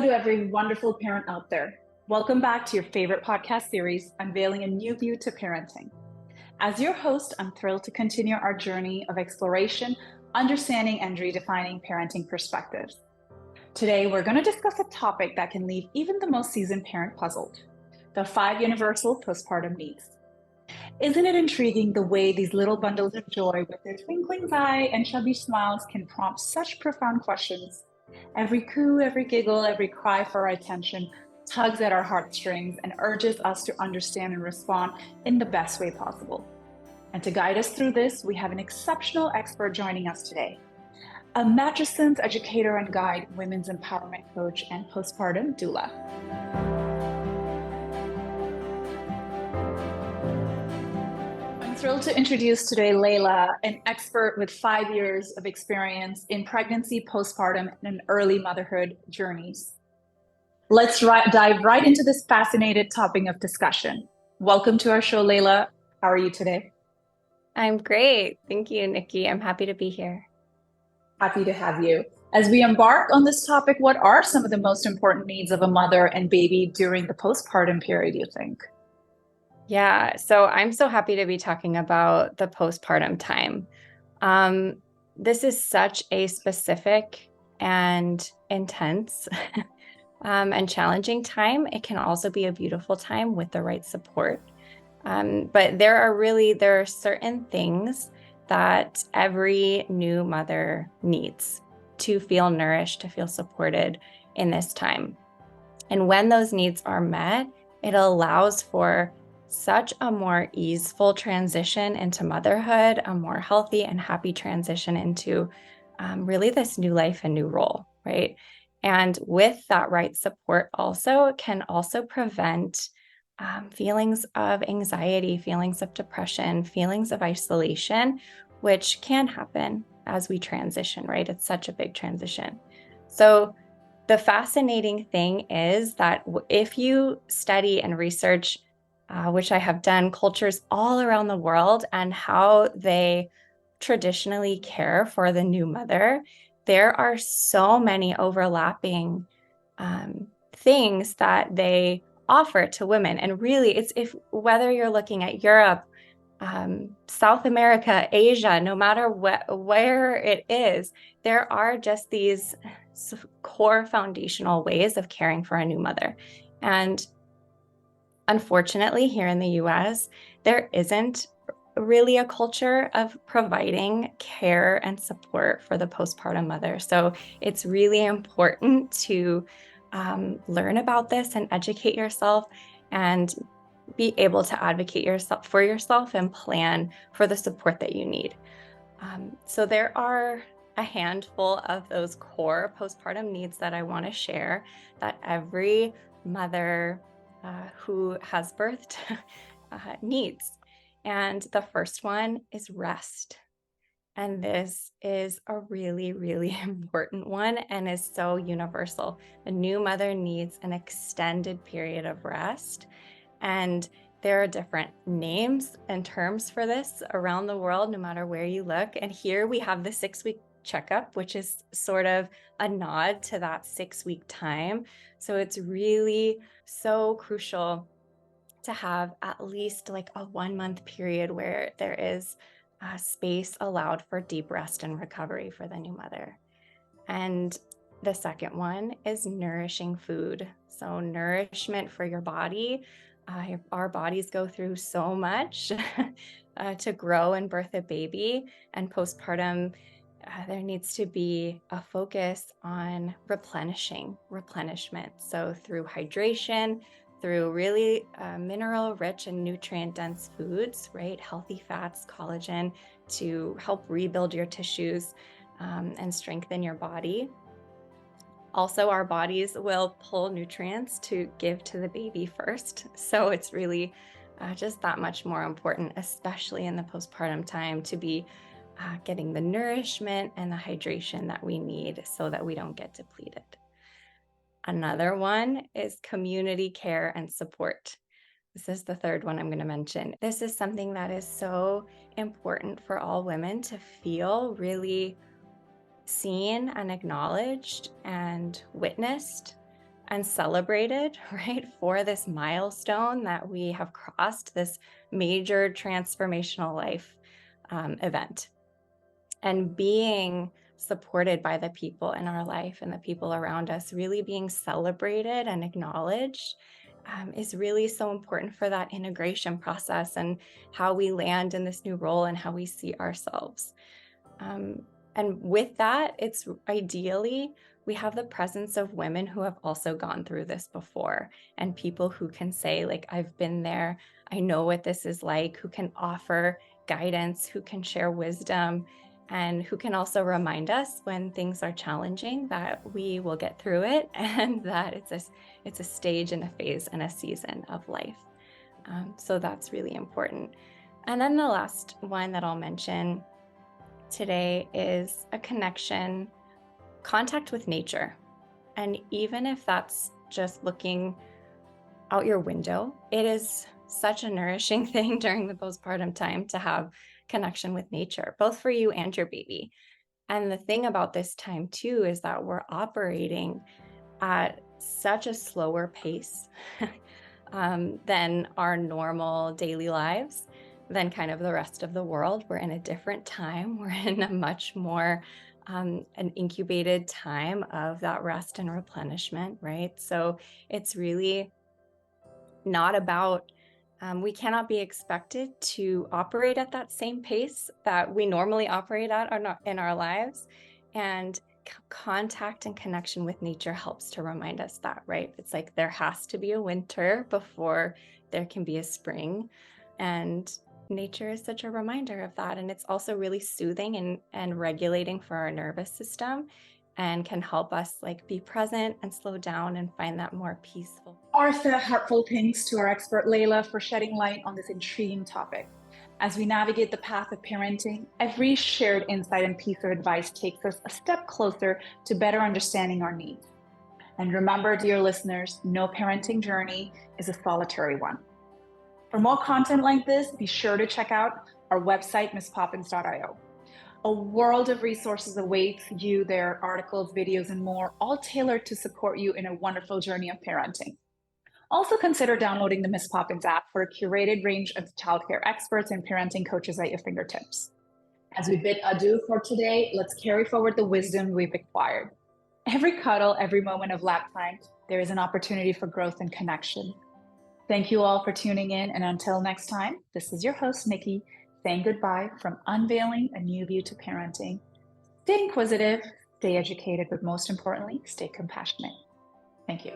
to every wonderful parent out there. Welcome back to your favorite podcast series, Unveiling a New View to Parenting. As your host, I'm thrilled to continue our journey of exploration, understanding, and redefining parenting perspectives. Today, we're going to discuss a topic that can leave even the most seasoned parent puzzled: the 5 universal postpartum needs. Isn't it intriguing the way these little bundles of joy with their twinkling eye and chubby smiles can prompt such profound questions? Every coo, every giggle, every cry for our attention tugs at our heartstrings and urges us to understand and respond in the best way possible. And to guide us through this, we have an exceptional expert joining us today, a Matrescence educator and guide, women's empowerment coach, and postpartum doula. I'm thrilled to introduce today Leila, an expert with 5 years of experience in pregnancy, postpartum, and early motherhood journeys. Let's dive right into this fascinating topic of discussion. Welcome to our show, Leila. How are you today? I'm great. Thank you, Nikki. I'm happy to be here. Happy to have you. As we embark on this topic, what are some of the most important needs of a mother and baby during the postpartum period, you think? Yeah, so I'm so happy to be talking about the postpartum time. This is such a specific and intense and challenging time. It can also be a beautiful time with the right support. But there are certain things that every new mother needs to feel nourished, to feel supported in this time. And when those needs are met, it allows for such a more easeful transition into motherhood, a more healthy and happy transition into really this new life and new role, right? And with that right support also can also prevent feelings of anxiety, feelings of depression, feelings of isolation, which can happen as we transition, right? It's such a big transition. So the fascinating thing is that if you study and research, which I have done, cultures all around the world and how they traditionally care for the new mother, there are so many overlapping things that they offer to women. And really, it's whether you're looking at Europe, South America, Asia, no matter where it is, there are just these core foundational ways of caring for a new mother. And unfortunately, here in the US, there isn't really a culture of providing care and support for the postpartum mother. So it's really important to learn about this and educate yourself and be able to advocate for yourself and plan for the support that you need. So there are a handful of those core postpartum needs that I want to share that every mother who has birthed needs. And the first one is rest. And this is a really, really important one and is so universal. A new mother needs an extended period of rest. And there are different names and terms for this around the world, no matter where you look. And here we have the 6-week checkup, which is sort of a nod to that 6-week time. So it's really so crucial to have at least like a 1-month period where there is space allowed for deep rest and recovery for the new mother. And the second one is nourishing food. So nourishment for your body. Our bodies go through so much to grow and birth a baby, and postpartum, there needs to be a focus on replenishment. So through hydration, through really mineral-rich and nutrient-dense foods, right? Healthy fats, collagen to help rebuild your tissues and strengthen your body. Also, our bodies will pull nutrients to give to the baby first. So it's really just that much more important, especially in the postpartum time, to be getting the nourishment and the hydration that we need so that we don't get depleted. Another one is community care and support. This is the third one I'm going to mention. This is something that is so important for all women to feel really seen and acknowledged and witnessed and celebrated, right, for this milestone that we have crossed, this major transformational life event. And being supported by the people in our life and the people around us, really being celebrated and acknowledged, is really so important for that integration process and how we land in this new role and how we see ourselves. And with that, it's ideally we have the presence of women who have also gone through this before, and people who can say, like, I've been there, I know what this is like, who can offer guidance, who can share wisdom, and who can also remind us when things are challenging that we will get through it and that it's a stage and a phase and a season of life. So that's really important. And then the last one that I'll mention today is a connection, contact with nature. And even if that's just looking out your window, it is such a nourishing thing during the postpartum time to have connection with nature, both for you and your baby. And the thing about this time too is that we're operating at such a slower pace than our normal daily lives, than kind of the rest of the world. We're in a different time. We're in a much more an incubated time of that rest and replenishment, right? So it's really not about, we cannot be expected to operate at that same pace that we normally operate at in our lives. And contact and connection with nature helps to remind us that, right? It's like there has to be a winter before there can be a spring. And nature is such a reminder of that. And it's also really soothing and regulating for our nervous system, and can help us like be present and slow down and find that more peaceful. Heartfelt thanks to our expert Leila for shedding light on this intriguing topic. As we navigate the path of parenting, every shared insight and piece of advice takes us a step closer to better understanding our needs. And remember, dear listeners, no parenting journey is a solitary one. For more content like this, be sure to check out our website, misspoppins.io. A world of resources awaits you there, articles, videos, and more, all tailored to support you in a wonderful journey of parenting. Also consider downloading the Miss Poppins app for a curated range of childcare experts and parenting coaches at your fingertips. As we bid adieu for today, let's carry forward the wisdom we've acquired. Every cuddle, every moment of lap time, there is an opportunity for growth and connection. Thank you all for tuning in, and until next time, this is your host, Nikki, saying goodbye from Unveiling a New View to Parenting. Stay inquisitive, stay educated, but most importantly, stay compassionate. Thank you.